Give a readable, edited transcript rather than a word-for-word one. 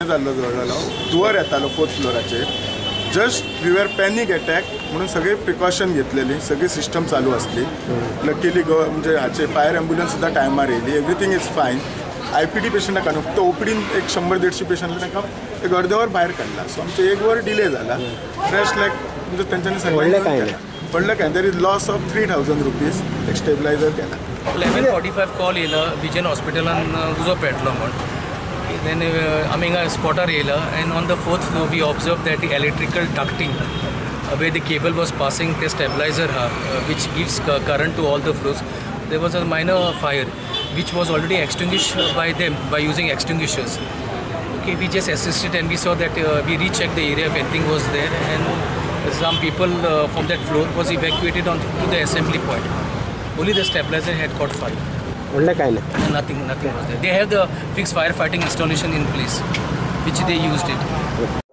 जाल्लो जळलो धुंवर येतालो 4th फ्लोराचेर just we were panic attack म्हणून सगळे प्रिकॉशन घेतलेली सगळी सिस्टम चालू असली लकीली म्हणजे हाचे फायर ॲम्ब्युलन्स सुद्धा टायमार येयली एवरीथिंग इज फायन IPD पेशंटाक न्हू फक्त ओपीडीन एक 100-150 पेशंट तांकां एक अर्दे वर भायर काडला सो आमचे 1 वर डिले जाला रेस्ट लायक म्हणजे तेंच्यांनी सगळें पडलं काय there is loss of 3000 rupees एक स्टेबलायझर केला 11:45 कॉल येयला विजन हॉस्पिटलान उजो पेटलो म्हण then आमी हिंगा स्पॉटार येयला and on the 4th floor we observed that the electrical ducting where the cable was passing the stabilizer which gives current to all the floors there was a minor fire which was already extinguished by them by using extinguishers. Okay, we just assisted and we saw that we rechecked the area if anything was there and some people from that floor was evacuated on to the assembly point. Only the stabilizer had caught fire. Nothing was there. They have the fixed firefighting installation in place which they used it.